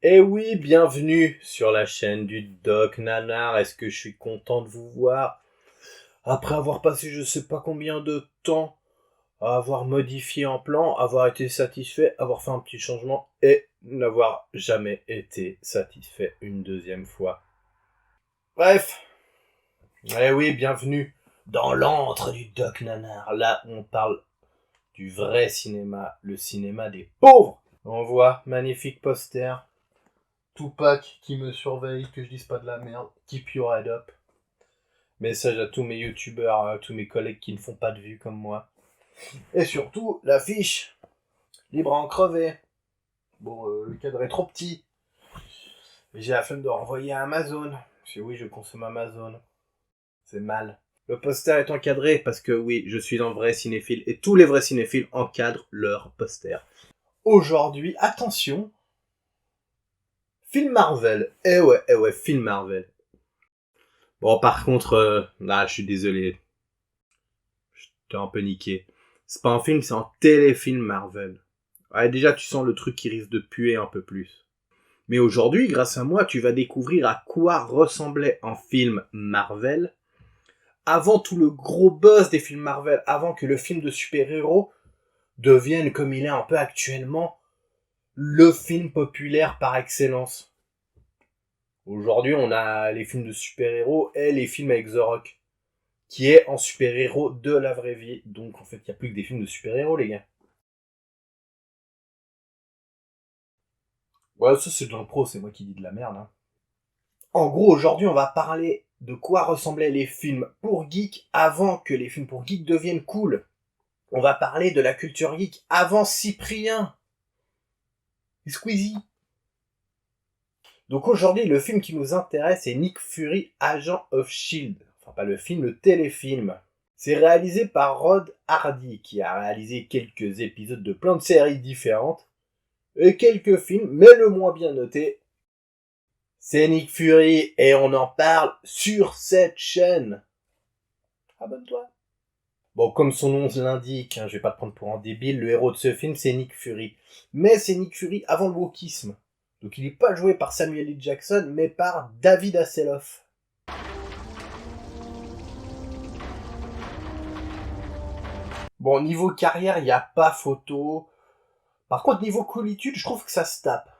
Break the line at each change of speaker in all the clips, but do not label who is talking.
Eh oui, bienvenue sur la chaîne du Doc Nanar. Est-ce que je suis content de vous voir après avoir passé je sais pas combien de temps à avoir modifié un plan, avoir été satisfait, avoir fait un petit changement et n'avoir jamais été satisfait une deuxième fois. Bref, eh oui, bienvenue dans l'antre du Doc Nanar, là où on parle du vrai cinéma, le cinéma des pauvres. On voit magnifique poster. Tupac qui me surveille, que je dise pas de la merde. Keep your head up. Message à tous mes youtubeurs, à tous mes collègues qui ne font pas de vues comme moi. Et surtout, l'affiche. Libre à en crever. Bon, le cadre est trop petit. J'ai la flemme de renvoyer à Amazon. Parce que oui, je consomme Amazon. C'est mal. Le poster est encadré parce que oui, je suis un vrai cinéphile. Et tous les vrais cinéphiles encadrent leur poster. Aujourd'hui, attention. Film Marvel. Eh ouais, film Marvel. Bon, par contre, là, je suis désolé. J'étais un peu niqué. C'est pas un film, c'est un téléfilm Marvel. Ouais, déjà, tu sens le truc qui risque de puer un peu plus. Mais aujourd'hui, grâce à moi, tu vas découvrir à quoi ressemblait un film Marvel avant tout le gros buzz des films Marvel, avant que le film de super-héros devienne, comme il est un peu actuellement, le film populaire par excellence. Aujourd'hui, on a les films de super-héros et les films avec The Rock, qui est en super-héros de la vraie vie. Donc, en fait, il n'y a plus que des films de super-héros, les gars. Ouais, ça, c'est de l'impro, c'est moi qui dis de la merde, hein. En gros, aujourd'hui, on va parler de quoi ressemblaient les films pour geeks avant que les films pour geeks deviennent cool. On va parler de la culture geek avant Cyprien et Squeezie. Donc aujourd'hui, le film qui nous intéresse est Nick Fury, Agent of Shield. Enfin, pas le film, le téléfilm. C'est réalisé par Rod Hardy, qui a réalisé quelques épisodes de plein de séries différentes, et quelques films, mais le moins bien noté, c'est Nick Fury, et on en parle sur cette chaîne. Abonne-toi. Bon, comme son nom l'indique, je vais pas te prendre pour un débile, le héros de ce film, c'est Nick Fury. Mais c'est Nick Fury avant le wokisme. Donc il n'est pas joué par Samuel L. Jackson, mais par David Hasselhoff. Bon, niveau carrière, il n'y a pas photo. Par contre, niveau coolitude, je trouve que ça se tape.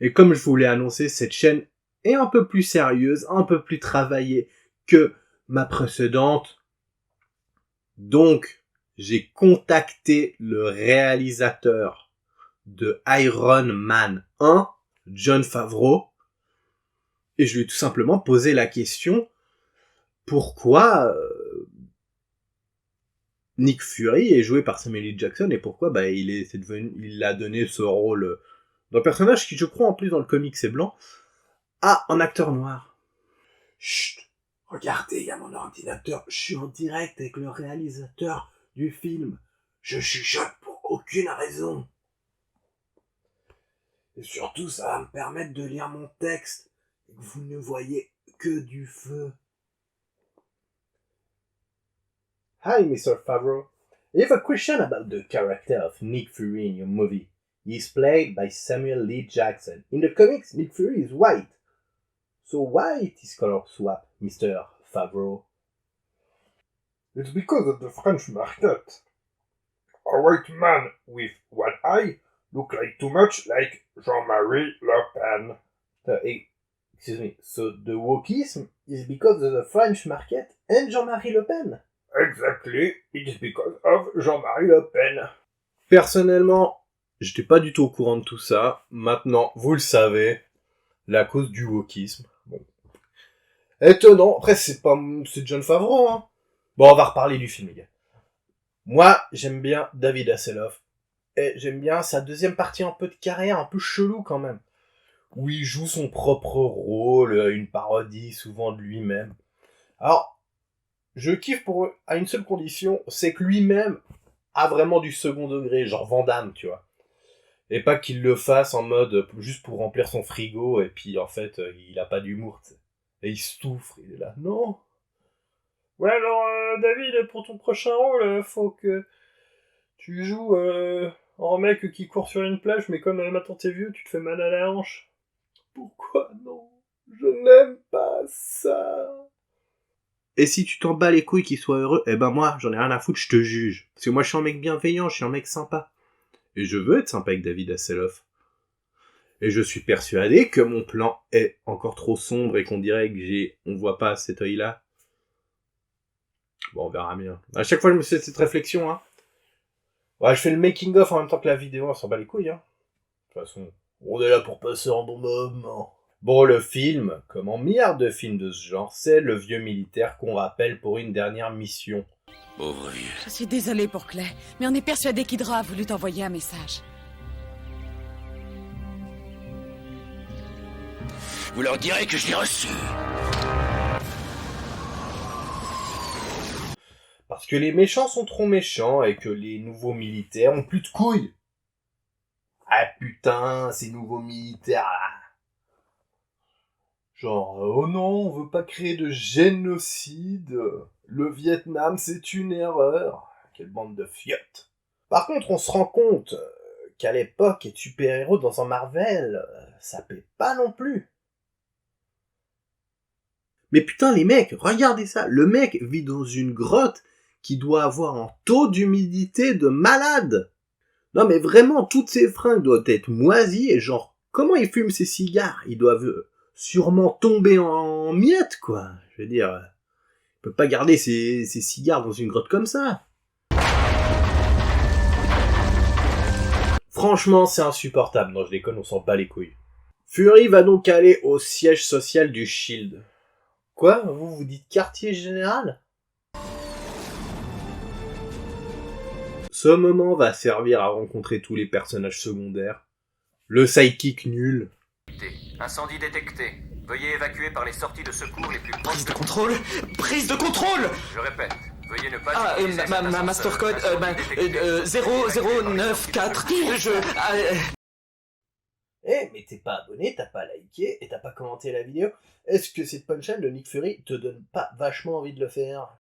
Et comme je vous l'ai annoncé, cette chaîne est un peu plus sérieuse, un peu plus travaillée que ma précédente. Donc, j'ai contacté le réalisateur de Iron Man 1, Jon Favreau, et je lui ai tout simplement posé la question pourquoi Nick Fury est joué par Samuel L. Jackson et pourquoi il a donné ce rôle d'un personnage qui, je crois, en plus dans le comics c'est blanc, à un acteur noir. Chut, regardez, il y a mon ordinateur, je suis en direct avec le réalisateur du film. Je chuchote pour aucune raison. Et surtout, ça va me permettre de lire mon texte et que vous ne voyez que du feu. Hi, Mr. Favreau. I have a question about the character of Nick Fury in your movie. He is played by Samuel L. Jackson. In the comics, Nick Fury is white. So why it is color swap, Mr. Favreau? It's because of the French market. A white man with one eye look like too much like Jean-Marie Le Pen. Excuse me, so the wokism is because of the French market and Jean-Marie Le Pen? Exactly, it is because of Jean-Marie Le Pen. Personnellement, j'étais pas du tout au courant de tout ça. Maintenant, vous le savez, la cause du wokisme. Bon. Étonnant, après c'est Jon Favreau, hein. Bon, on va reparler du film, les gars. Moi, j'aime bien David Hasselhoff. Et j'aime bien sa deuxième partie un peu de carrière, un peu chelou quand même. Où il joue son propre rôle, une parodie souvent de lui-même. Alors, je kiffe à une seule condition, c'est que lui-même a vraiment du second degré, genre Van Damme, tu vois. Et pas qu'il le fasse en mode juste pour remplir son frigo, et puis en fait, il a pas d'humour, t'sais. Et il souffre, il est là. Non. Ouais, alors, David, pour ton prochain rôle, faut que tu joues un mec qui court sur une plage, mais comme maintenant t'es vieux, tu te fais mal à la hanche. Pourquoi non? Je n'aime pas ça. Et si tu t'en bats les couilles qu'il soit heureux, eh ben moi, j'en ai rien à foutre, je te juge. Parce que moi, je suis un mec bienveillant, je suis un mec sympa. Et je veux être sympa avec David Hasselhoff. Et je suis persuadé que mon plan est encore trop sombre et qu'on dirait que on voit pas cet œil-là. Bon, on verra bien. À chaque fois, je me fais cette réflexion, hein. Ouais, je fais le making-of en même temps que la vidéo, on s'en bat les couilles, hein. De toute façon, on est là pour passer un bon moment. Bon, le film, comme en milliards de films de ce genre, c'est le vieux militaire qu'on rappelle pour une dernière mission.
Pauvre vieux.
Je suis désolée pour Clay, mais on est persuadé qu'Hydra a voulu t'envoyer un message.
Vous leur direz que je l'ai reçu.
Parce que les méchants sont trop méchants et que les nouveaux militaires ont plus de couilles. Ah putain, ces nouveaux militaires là. Genre, oh non, on veut pas créer de génocide. Le Vietnam, c'est une erreur. Quelle bande de fiottes. Par contre, on se rend compte qu'à l'époque, être super-héros dans un Marvel, ça paie pas non plus. Mais putain, les mecs, regardez ça. Le mec vit dans une grotte qui doit avoir un taux d'humidité de malade. Non mais vraiment, toutes ses fringues doivent être moisies et genre, comment il fume ses cigares? Ils doivent sûrement tomber en miettes, quoi. Je veux dire, il peut pas garder ses cigares dans une grotte comme ça. Franchement, c'est insupportable. Non, je déconne, on s'en bat les couilles. Fury va donc aller au siège social du Shield. Quoi? Vous dites quartier général? Ce moment va servir à rencontrer tous les personnages secondaires. Le sidekick nul.
Incendie détecté. Veuillez évacuer par les sorties de secours les plus proches.
Prise de contrôle. Prise de contrôle.
Je répète, veuillez ne pas utiliser cet
ma
ascenseur.
mastercode,
Incendie détecté.
0094.
Mais t'es pas abonné, t'as pas liké et t'as pas commenté la vidéo. Est-ce que cette punchline de Nick Fury te donne pas vachement envie de le faire?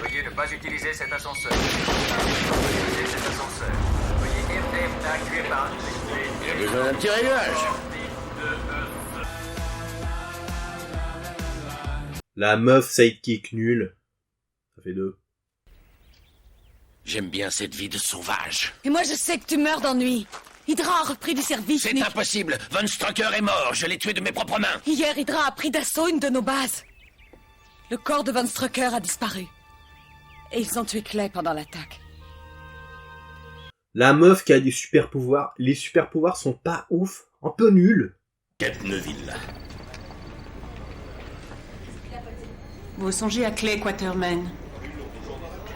Veuillez ne pas utiliser cet ascenseur. Utilisez cet ascenseur. Veuillez évacuer par
Il y a besoin d'un petit réglage.
La meuf sidekick nulle. Ça fait 2.
J'aime bien cette vie de sauvage.
Et moi je sais que tu meurs d'ennui. Hydra a repris du service,
C'est
Nick.
impossible. Von Strucker est mort. Je l'ai tué de mes propres mains.
Hier, Hydra a pris d'assaut une de nos bases. Le corps de Von Strucker a disparu. Et ils ont tué Clay pendant l'attaque.
La meuf qui a des super pouvoirs. Les super pouvoirs sont pas ouf. Un peu nuls.
Kate Neville.
Vous songez à Clay Quaterman.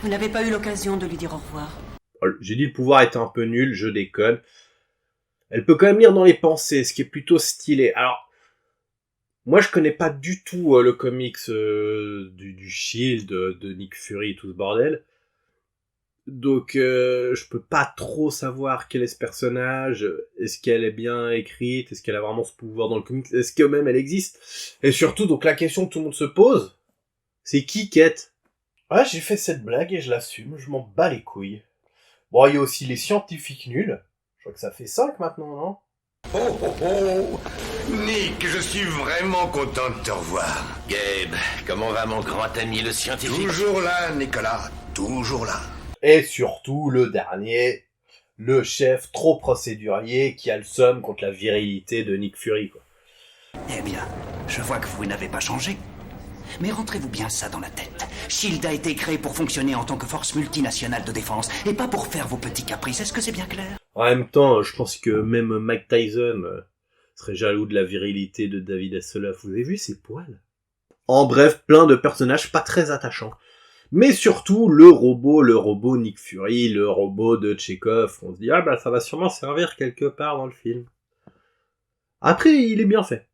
Vous n'avez pas eu l'occasion de lui dire au revoir.
Oh, j'ai dit le pouvoir était un peu nul, je déconne. Elle peut quand même lire dans les pensées, ce qui est plutôt stylé. Alors, moi je connais pas du tout le comics du Shield, de Nick Fury et tout ce bordel. Donc je peux pas trop savoir quel est ce personnage, est-ce qu'elle est bien écrite, est-ce qu'elle a vraiment ce pouvoir dans le comics, est-ce que même elle existe. Et surtout, donc la question que tout le monde se pose, c'est qui Kate? Ah, j'ai fait cette blague et je l'assume, je m'en bats les couilles. Bon, il y a aussi les scientifiques nuls. Je crois que ça fait 5 maintenant, non?
Oh oh oh Nick, je suis vraiment content de te revoir.
Gabe, comment va mon grand ami le scientifique?
Toujours là, Nicolas, toujours là.
Et surtout, le dernier, le chef trop procédurier qui a le seum contre la virilité de Nick Fury, quoi.
Eh bien, je vois que vous n'avez pas changé. Mais rentrez-vous bien ça dans la tête. SHIELD a été créé pour fonctionner en tant que force multinationale de défense, et pas pour faire vos petits caprices. Est-ce que c'est bien clair?
En même temps, je pense que même Mike Tyson serait jaloux de la virilité de David Hasselhoff. Vous avez vu ses poils? En bref, plein de personnages pas très attachants. Mais surtout, le robot Nick Fury, le robot de Tchekhov. On se dit, ah bah ça va sûrement servir quelque part dans le film. Après, il est bien fait.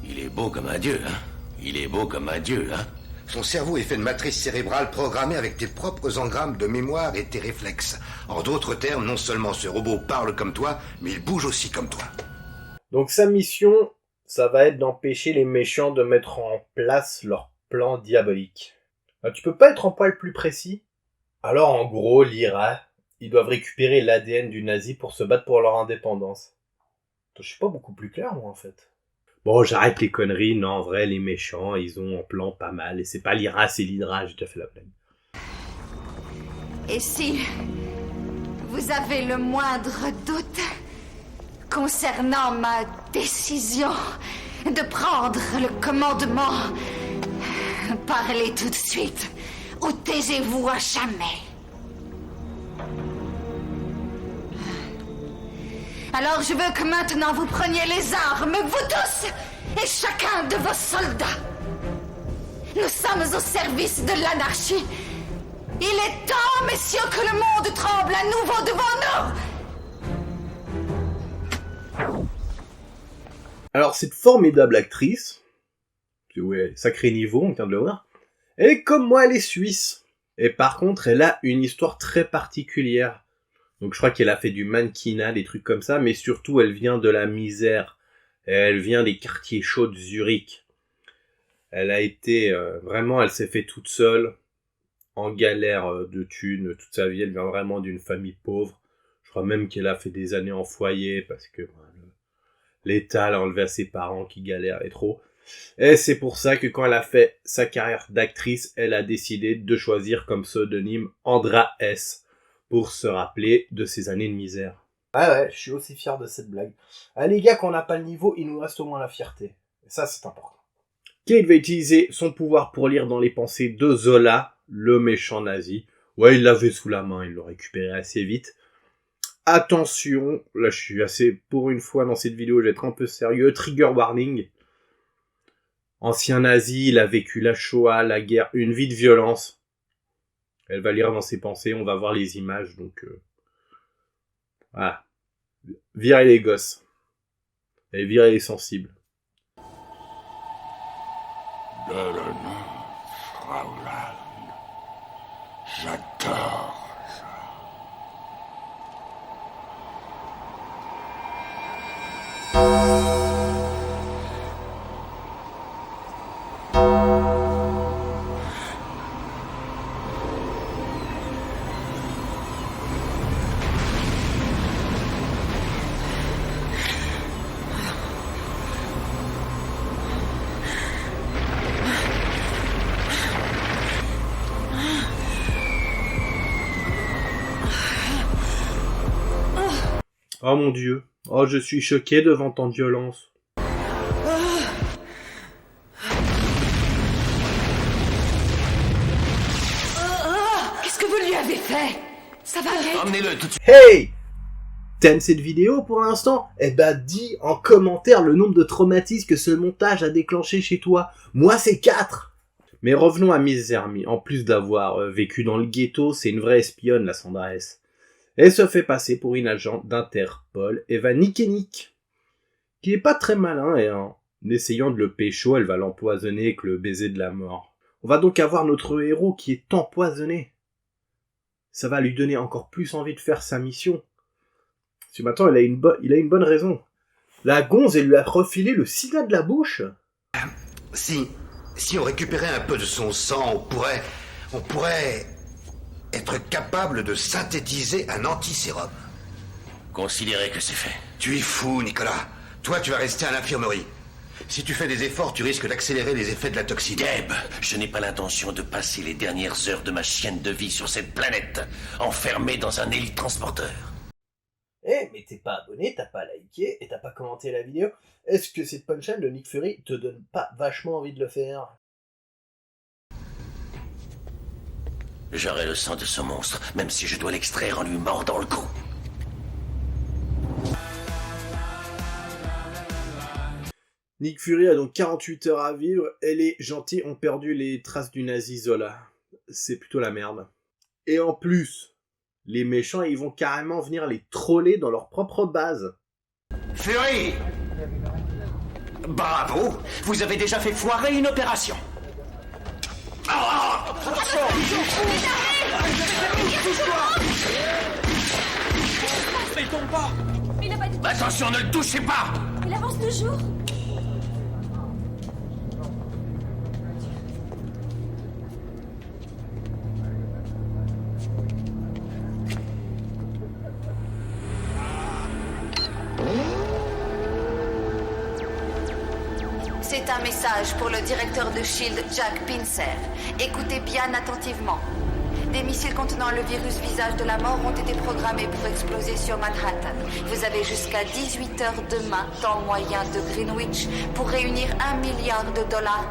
Il est beau comme un dieu, hein? Il est beau comme un dieu, hein?
Son cerveau est fait de matrice cérébrale programmée avec tes propres engrammes de mémoire et tes réflexes. En d'autres termes, non seulement ce robot parle comme toi, mais il bouge aussi comme toi.
Donc sa mission, ça va être d'empêcher les méchants de mettre en place leur plan diabolique. Tu peux pas être un poil plus précis? Alors en gros, l'IRA, ils doivent récupérer l'ADN du nazi pour se battre pour leur indépendance. Je suis pas beaucoup plus clair, moi, en fait. Bon, j'arrête les conneries. Non, en vrai, les méchants, ils ont en plan pas mal. Et c'est pas l'Ira, c'est l'Hydra. J'ai déjà fait la blague.
Et si vous avez le moindre doute concernant ma décision de prendre le commandement, parlez tout de suite ou taisez-vous à jamais. Alors je veux que maintenant vous preniez les armes, vous tous, et chacun de vos soldats. Nous sommes au service de l'anarchie. Il est temps, messieurs, que le monde tremble à nouveau devant nous.
Alors, cette formidable actrice, ouais, sacré niveau, on vient de le voir, et comme moi, elle est suisse. Et par contre, elle a une histoire très particulière. Donc je crois qu'elle a fait du mannequinat, des trucs comme ça, mais surtout, elle vient de la misère. Elle vient des quartiers chauds de Zurich. Elle a été, vraiment, elle s'est fait toute seule, en galère de thunes toute sa vie. Elle vient vraiment d'une famille pauvre. Je crois même qu'elle a fait des années en foyer, parce que l'État l'a enlevé à ses parents qui galéraient trop. Et c'est pour ça que quand elle a fait sa carrière d'actrice, elle a décidé de choisir comme pseudonyme Andra S. pour se rappeler de ses années de misère. Ah ouais, je suis aussi fier de cette blague. Ah les gars, quand on n'a pas le niveau, il nous reste au moins la fierté. Et ça, c'est important. Kate va utiliser son pouvoir pour lire dans les pensées de Zola, le méchant nazi. Ouais, il l'avait sous la main, il l'a récupéré assez vite. Attention, là je suis assez, pour une fois dans cette vidéo, je vais être un peu sérieux. Trigger warning. Ancien nazi, il a vécu la Shoah, la guerre, une vie de violence. Elle va lire dans ses pensées, on va voir les images, donc... Voilà. Virez les gosses. Et virez les sensibles.
Fraulein. J'adore.
Oh mon Dieu. Oh, je suis choqué devant tant de violence.
Qu'est-ce que vous lui avez fait? Ça va, Kate?
Emmenez-le tout de suite.
Hey! T'aimes cette vidéo pour l'instant? Eh ben, dis en commentaire le nombre de traumatismes que ce montage a déclenché chez toi. Moi, c'est 4! Mais revenons à Miss Zermi. En plus d'avoir vécu dans le ghetto, c'est une vraie espionne, la Sandra S. Elle se fait passer pour une agente d'Interpol, Eva Nikenik, qui est pas très malin, et en essayant de le pécho, elle va l'empoisonner avec le baiser de la mort. On va donc avoir notre héros qui est empoisonné. Ça va lui donner encore plus envie de faire sa mission. Si maintenant il a une bonne raison. La gonze, elle lui a refilé le sida de la bouche.
Si on récupérait un peu de son sang, on pourrait être capable de synthétiser un antisérum.
Considérez que c'est fait.
Tu es fou, Nicolas. Toi, tu vas rester à l'infirmerie. Si tu fais des efforts, tu risques d'accélérer les effets de la toxine.
Deb, je n'ai pas l'intention de passer les dernières heures de ma chienne de vie sur cette planète, enfermée dans un hélitransporteur.
Eh, mais t'es pas abonné, t'as pas liké et t'as pas commenté la vidéo. Est-ce que cette punchline de Nick Fury te donne pas vachement envie de le faire?
J'aurai le sang de ce monstre, même si je dois l'extraire en lui mordant le cou.
Nick Fury a donc 48 heures à vivre, et les gentils ont perdu les traces du nazi Zola. C'est plutôt la merde. Et en plus, les méchants, ils vont carrément venir les troller dans leur propre base.
Fury! Bravo! Vous avez déjà fait foirer une opération.
Il tombe pas. Il a pas dit...
Attention, ne le touchez pas!
Il avance toujours.
C'est un message pour le directeur de SHIELD, Jack Pincer. Écoutez bien attentivement. Des missiles contenant le virus visage de la mort ont été programmés pour exploser sur Manhattan. Vous avez jusqu'à 18h demain, temps moyen de Greenwich, pour réunir $1 milliard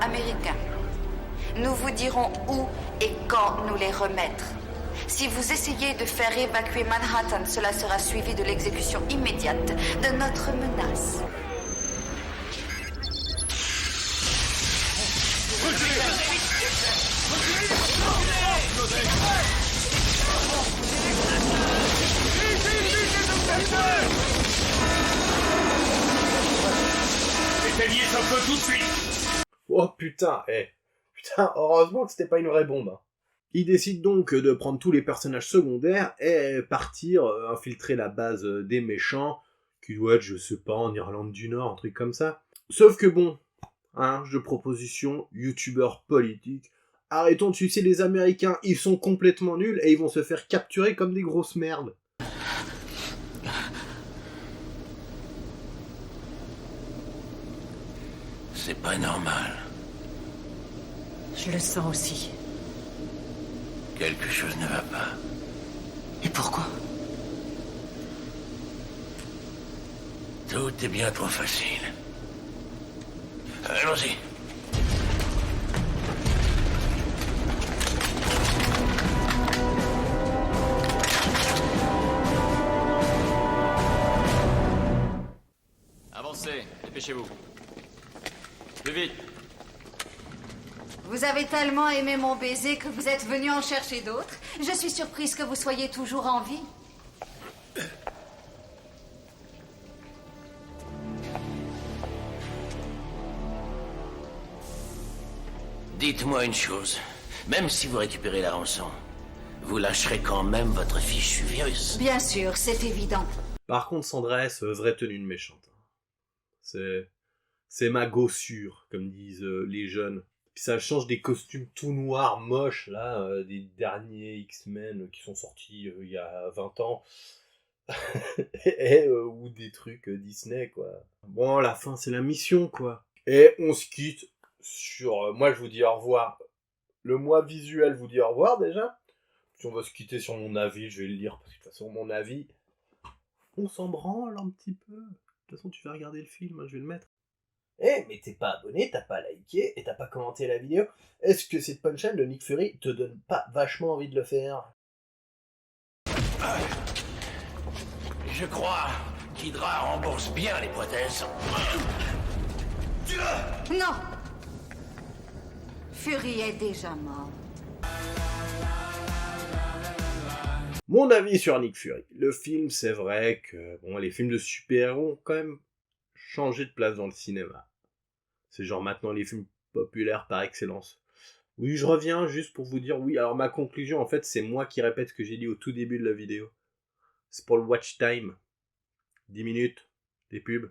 américains. Nous vous dirons où et quand nous les remettre. Si vous essayez de faire évacuer Manhattan, cela sera suivi de l'exécution immédiate de notre menace.
Éteignez ce feu tout de suite!
Oh putain, putain, heureusement que c'était pas une vraie bombe. Hein. Il décide donc de prendre tous les personnages secondaires et partir infiltrer la base des méchants, qui doit être, je sais pas, en Irlande du Nord, un truc comme ça. Sauf que bon, jeu de proposition, youtubeur politique, arrêtons de sucer les Américains, ils sont complètement nuls et ils vont se faire capturer comme des grosses merdes.
C'est pas normal.
Je le sens aussi.
Quelque chose ne va pas.
Et pourquoi?
Tout est bien trop facile. Allons-y.
Avancez, dépêchez-vous. Plus vite.
Vous avez tellement aimé mon baiser que vous êtes venu en chercher d'autres. Je suis surprise que vous soyez toujours en vie.
Dites-moi une chose. Même si vous récupérez la rançon, vous lâcherez quand même votre fichu virus.
Bien sûr, c'est évident.
Par contre, Sandress, vraie tenue de méchante. C'est ma gossure, comme disent les jeunes. Puis ça change des costumes tout noirs, moches, là, des derniers X-Men qui sont sortis il y a 20 ans. Ou des trucs Disney, quoi. Bon, la fin, c'est la mission, quoi. Et on se quitte sur... moi, je vous dis au revoir. Le mois visuel vous dit au revoir, déjà. Puis on va se quitter sur mon avis, je vais le lire, parce que de toute façon, mon avis, on s'en branle un petit peu. De toute façon, tu vas regarder le film, hein, je vais le mettre. Mais t'es pas abonné, t'as pas liké et t'as pas commenté la vidéo. Est-ce que cette punchline de Nick Fury te donne pas vachement envie de le faire?
Je crois qu'Hydra rembourse bien les prothèses.
Non! Fury est déjà mort.
Mon avis sur Nick Fury. Le film, c'est vrai que bon, les films de super-héros ont quand même changé de place dans le cinéma. C'est genre maintenant les films populaires par excellence. Oui, je reviens juste pour vous dire, oui, alors ma conclusion, en fait, c'est moi qui répète ce que j'ai dit au tout début de la vidéo. C'est pour le watch time. 10 minutes, des pubs.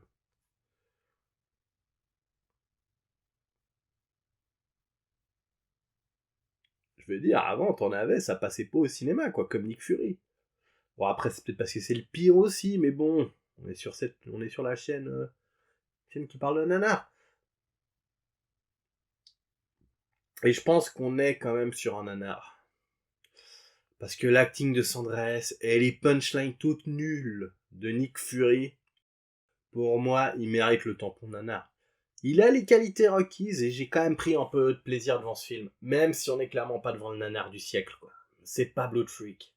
Je veux dire, avant, t'en avais, ça passait pas au cinéma, quoi, comme Nick Fury. Bon, après, c'est peut-être parce que c'est le pire aussi, mais bon, on est sur la chaîne qui parle de nanar. Et je pense qu'on est quand même sur un nanar. Parce que l'acting de Sandress et les punchlines toutes nulles de Nick Fury, pour moi, il mérite le tampon nanar. Il a les qualités requises et j'ai quand même pris un peu de plaisir devant ce film. Même si on n'est clairement pas devant le nanar du siècle, quoi. C'est pas Blood Freak.